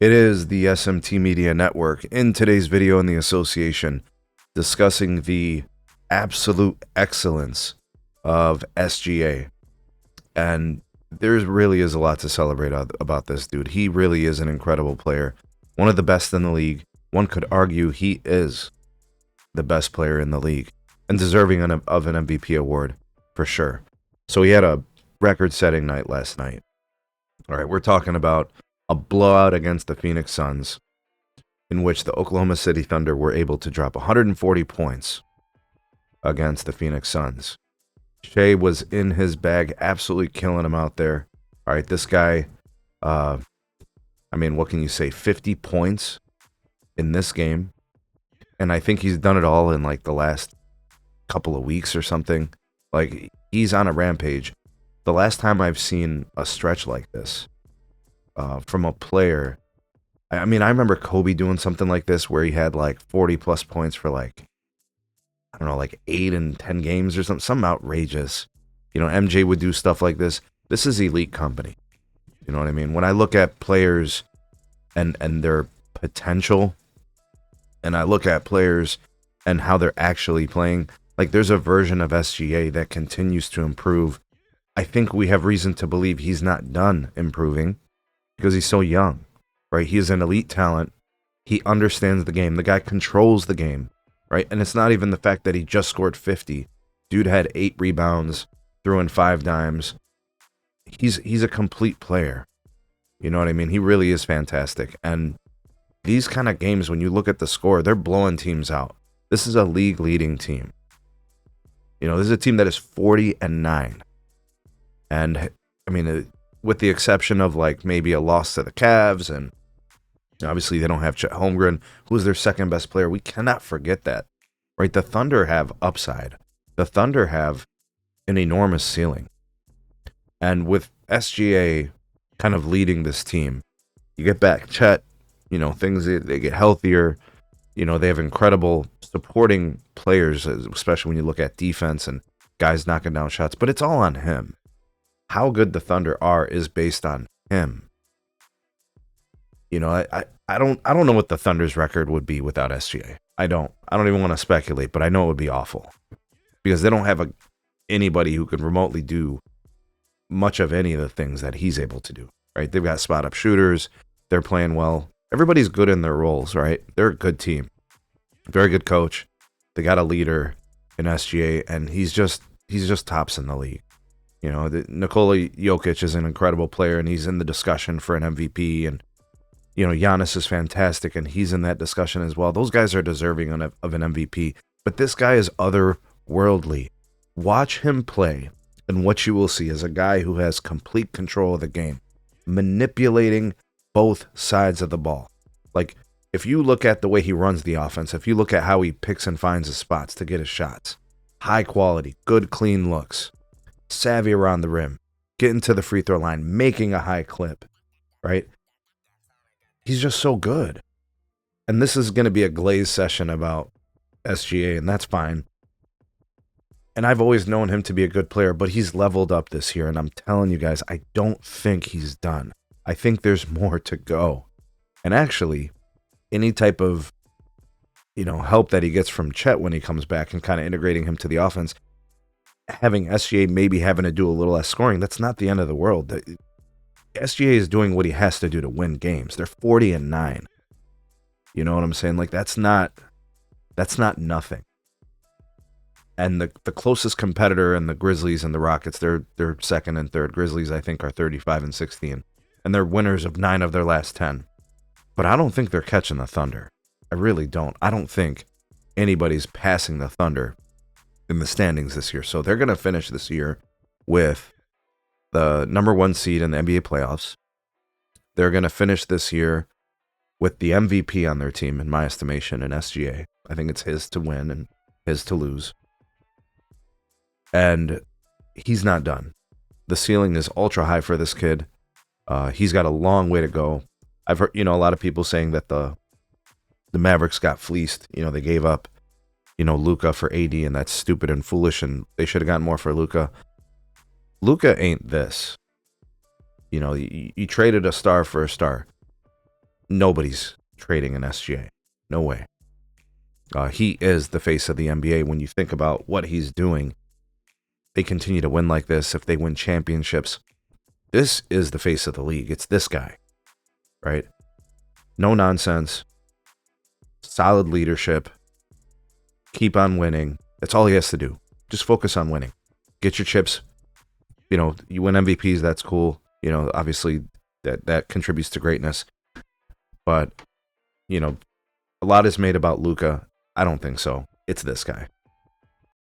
It is the SMT Media Network. In today's video in the association, discussing the absolute excellence of SGA. And there really is a lot to celebrate about this dude. He really is an incredible player. One of the best in the league. One could argue he is the best player in the league and deserving of an MVP award for sure. So he had a record-setting night last night. All right, we're talking about a blowout against the Phoenix Suns in which the Oklahoma City Thunder were able to drop 140 points against the Phoenix Suns. Shea was in his bag, absolutely killing him out there. All right, this guy, I mean, what can you say? 50 points in this game. And I think he's done it all in like the last couple of weeks or something. Like, he's on a rampage. The last time I've seen a stretch like this from a player, I mean, I remember Kobe doing something like this where he had like 40 plus points for like, I don't know, like 8 and 10 games or something outrageous. You know, MJ would do stuff like this. This is elite company. You know what I mean? When I look at players and their potential, and I look at players and how they're actually playing, like there's a version of SGA that continues to improve. I think we have reason to believe he's not done improving because he's so young, right? He is an elite talent. He understands the game. The guy controls the game, right? And it's not even the fact that he just scored 50. Dude had 8 rebounds, threw in 5 dimes. He's a complete player. You know what I mean? He really is fantastic. And these kind of games, when you look at the score, they're blowing teams out. This is a league-leading team. You know, this is a team that is 40-9. And, I mean, with the exception of, like, maybe a loss to the Cavs, and obviously they don't have Chet Holmgren, who is their second-best player. We cannot forget that, right? The Thunder have upside. The Thunder have an enormous ceiling. And with SGA kind of leading this team, you get back Chet, you know, things, they get healthier. You know, they have incredible supporting players, especially when you look at defense and guys knocking down shots. But it's all on him. How good the Thunder are is based on him. You know, I don't know what the Thunder's record would be without SGA. I don't even want to speculate, but I know it would be awful because they don't have anybody who can remotely do much of any of the things that he's able to do. Right? They've got spot up shooters. They're playing well. Everybody's good in their roles, right? They're a good team. Very good coach. They got a leader in SGA, and he's just tops in the league. You know, Nikola Jokic is an incredible player, and he's in the discussion for an MVP. And, you know, Giannis is fantastic, and he's in that discussion as well. Those guys are deserving of an MVP. But this guy is otherworldly. Watch him play, and what you will see is a guy who has complete control of the game, manipulating both sides of the ball. Like, if you look at the way he runs the offense, if you look at how he picks and finds his spots to get his shots, high quality, good, clean looks, savvy around the rim, getting to the free throw line, making a high clip, right? He's just so good. And this is going to be a glazed session about SGA, and that's fine. And I've always known him to be a good player, but he's leveled up this year, and I'm telling you guys, I don't think he's done. I think there's more to go. And actually, any type of, you know, help that he gets from Chet when he comes back and kind of integrating him to the offense, having SGA maybe having to do a little less scoring, that's not the end of the world. SGA is doing what he has to do to win games. They're 40-9. You know what I'm saying? Like, that's not nothing. And the closest competitor in the Grizzlies and the Rockets, they're second and third. Grizzlies, I think, are 35-16. And they're winners of 9 of their last 10. But I don't think they're catching the Thunder. I really don't. I don't think anybody's passing the Thunder in the standings this year. So they're going to finish this year with the number 1 seed in the NBA playoffs. They're going to finish this year with the MVP on their team, in my estimation, in SGA. I think it's his to win and his to lose. And he's not done. The ceiling is ultra high for this kid. He's got a long way to go. I've heard, you know, a lot of people saying that the Mavericks got fleeced. You know, they gave up, you know, Luka for AD, and that's stupid and foolish, and they should have gotten more for Luka. Luka ain't this. You know, you traded a star for a star. nobody's trading an SGA. No way. He is the face of the NBA. When you think about what he's doing, they continue to win like this. If they win championships, this is the face of the league. It's this guy, right? No nonsense, solid leadership, keep on winning. That's all he has to do. Just focus on winning. Get your chips. You know, you win MVPs, that's cool. You know, obviously that contributes to greatness. But, you know, a lot is made about Luka. I don't think so. It's this guy.